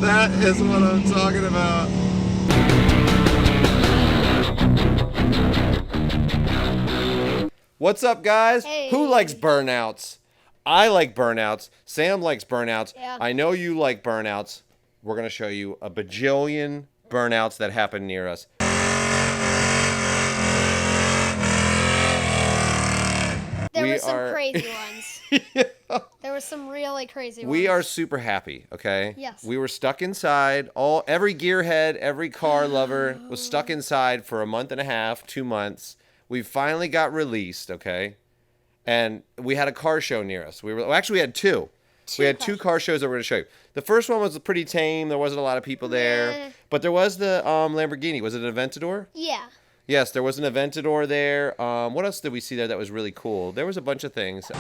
That is what I'm talking about. What's up, guys? Hey. Who likes burnouts? I like burnouts. Sam likes burnouts. Yeah. I know you like burnouts. We're going to show you a bajillion burnouts that happen near us. There We were some are- crazy ones. Yeah. There were some really crazy ones. We are super happy, okay? Yes. We were stuck inside. Every gearhead, every car lover was stuck inside for a month and a half, 2 months. We finally got released, okay? And we had a car show near us. We had two. We had two car shows that we're going to show you. The first one was pretty tame. There wasn't a lot of people there. But there was the Lamborghini. Was it an Aventador? Yeah. Yes, there was an Aventador there. What else did we see there that was really cool? There was a bunch of things.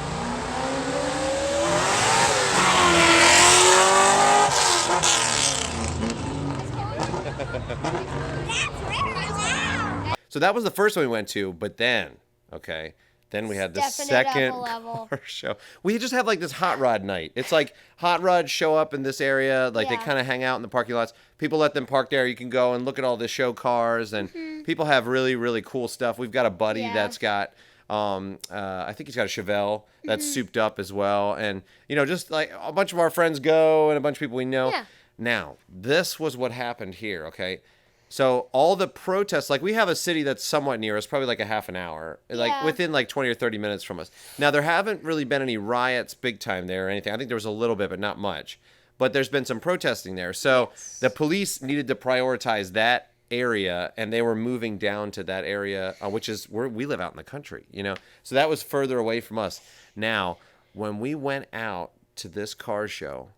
So that was the first one we went to, but then we had the second car show. We just have like this hot rod night. It's like hot rods show up in this area, like they kind of hang out in the parking lots. People let them park there. You can go and look at all the show cars, and people have really, really cool stuff. We've got a buddy that's got, I think he's got a Chevelle that's souped up as well, and just like a bunch of our friends go, and a bunch of people we know. Yeah. Now, this was what happened here, okay? So all the protests, like we have a city that's somewhat near us, probably like a half an hour, like within like 20 or 30 minutes from us. Now, there haven't really been any riots big time there or anything. I think there was a little bit, but not much. But there's been some protesting there. So the police needed to prioritize that area, and they were moving down to that area, which is where we live out in the country, So that was further away from us. Now, when we went out to this car show,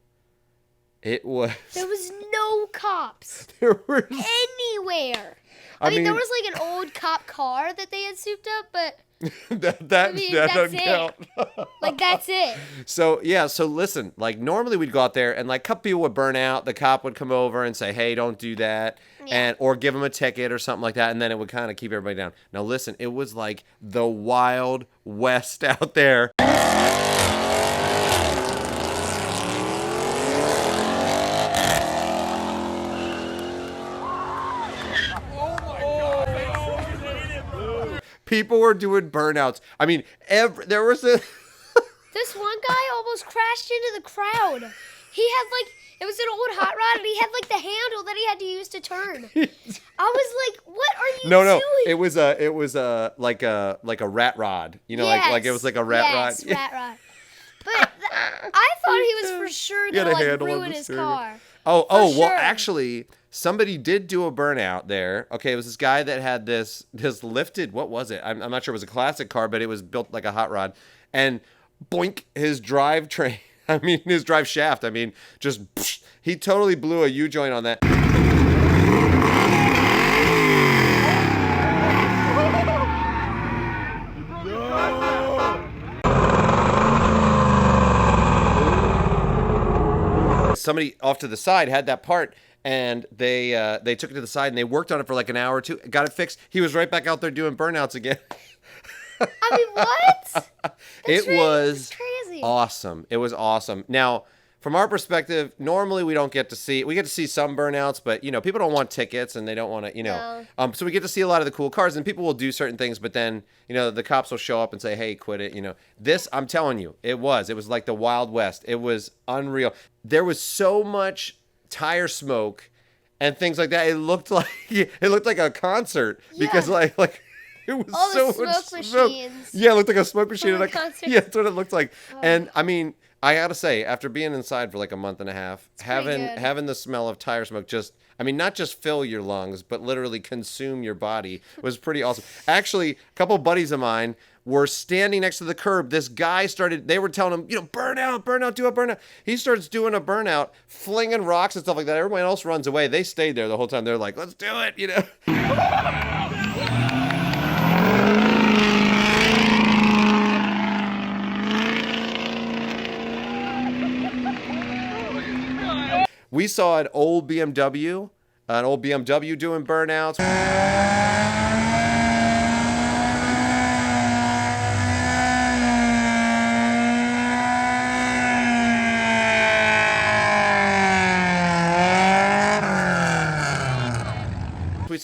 there was no cops there were anywhere. I mean, there was like an old cop car that they had souped up, but that that's doesn't count. Like, that's it. So listen, like normally we'd go out there and like a couple people would burn out. The cop would come over and say, "Hey, don't do that," or give them a ticket or something like that, and then it would kind of keep everybody down. Now listen, it was like the Wild West out there. People were doing burnouts. I mean, there was a... This one guy almost crashed into the crowd. He had it was an old hot rod, and he had like the handle that he had to use to turn. I was like, "What are you doing?" No. It was like a rat rod. Like it was like a rat rod. Yes, rat rod. But I thought he was for sure gonna like ruin his car. Well, actually, somebody did do a burnout there. Okay, it was this guy that had this lifted, what was it? I'm not sure it was a classic car, but it was built like a hot rod. And boink, his drive shaft, just, psh, he totally blew a U-joint on that. Somebody off to the side had that part, and they took it to the side and they worked on it for like an hour or two, got it fixed. He was right back out there doing burnouts again. I mean, what? It was crazy. Awesome. It was awesome. Now, from our perspective, normally we get to see some burnouts, but people don't want tickets and they don't want to, No. So we get to see a lot of the cool cars, and people will do certain things, but then the cops will show up and say, "Hey, quit it." This, I'm telling you, it was like the Wild West. It was unreal. There was so much tire smoke and things like that. It looked like a concert because like it was all so the much smoke smoke. machines. Yeah, it looked like a smoke machine. From a concert. Yeah, that's what it looked like. And I mean, I gotta say, after being inside for like a month and a half, having the smell of tire smoke not just fill your lungs, but literally consume your body was pretty awesome. Actually, a couple buddies of mine were standing next to the curb. This guy they were telling him, burnout, do a burnout. He starts doing a burnout, flinging rocks and stuff like that. Everyone else runs away. They stayed there the whole time. They're like, "Let's do it," We saw an old BMW doing burnouts.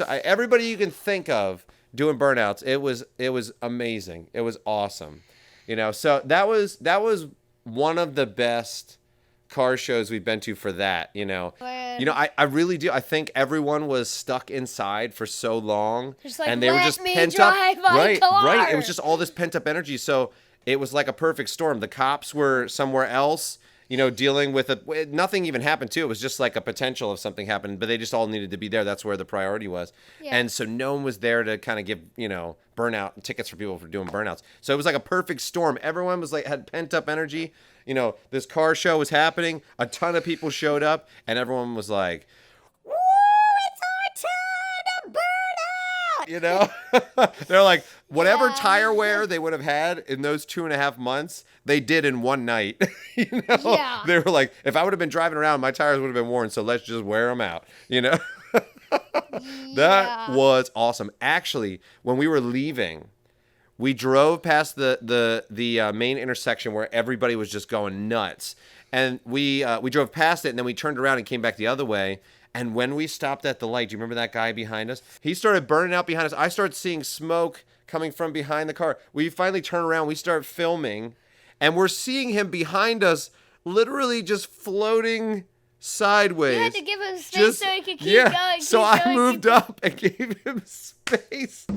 everybody you can think of doing burnouts. It was amazing. It was awesome. So that was one of the best car shows we've been to for that. I really do. I think everyone was stuck inside for so long, and they were just pent up. Right. It was just all this pent up energy. So it was like a perfect storm. The cops were somewhere else, dealing with it. Nothing even happened too. It was just like a potential of something happened, but they just all needed to be there. That's where the priority was. Yeah. And so no one was there to kind of give, burnout tickets for people for doing burnouts. So it was like a perfect storm. Everyone was had pent up energy. This car show was happening. A ton of people showed up, and everyone was like, "Woo, it's our turn to burn out!" They're like, whatever tire wear they would have had in those 2.5 months, they did in one night. Yeah. They were like, if I would have been driving around, my tires would have been worn, so let's just wear them out. That was awesome. Actually, when we were leaving, we drove past the main intersection where everybody was just going nuts, and we drove past it, and then we turned around and came back the other way. And when we stopped at the light, do you remember that guy behind us? He started burning out behind us. I started seeing smoke coming from behind the car. We finally turn around. We start filming, and we're seeing him behind us, literally just floating sideways. You had to give him space so he could keep going. So I moved up and gave him space.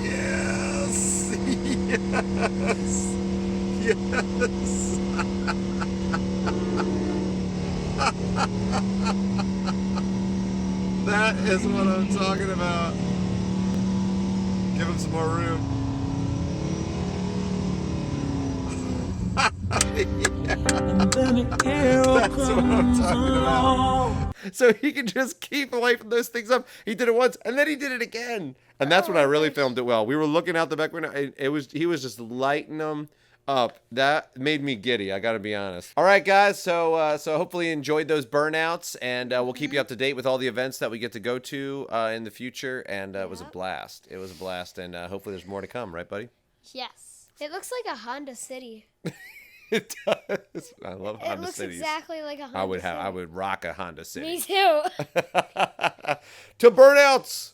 Yes. Yes. That is what I'm talking about. Give him some more room. That's what I'm talking about. So he can just keep lighting those things up. He did it once, and then he did it again. And that's when I really filmed it well. We were looking out the back window. He was just lighting them up. That made me giddy, I gotta be honest. All right, guys, so hopefully you enjoyed those burnouts, and we'll keep you up to date with all the events that we get to go to in the future, and it was a blast. It was a blast, and hopefully there's more to come, right, buddy? Yes. It looks like a Honda City. It does. I love Honda Cities. It looks Cities. exactly like a Honda City. I would rock a Honda City. Me too. To burnouts!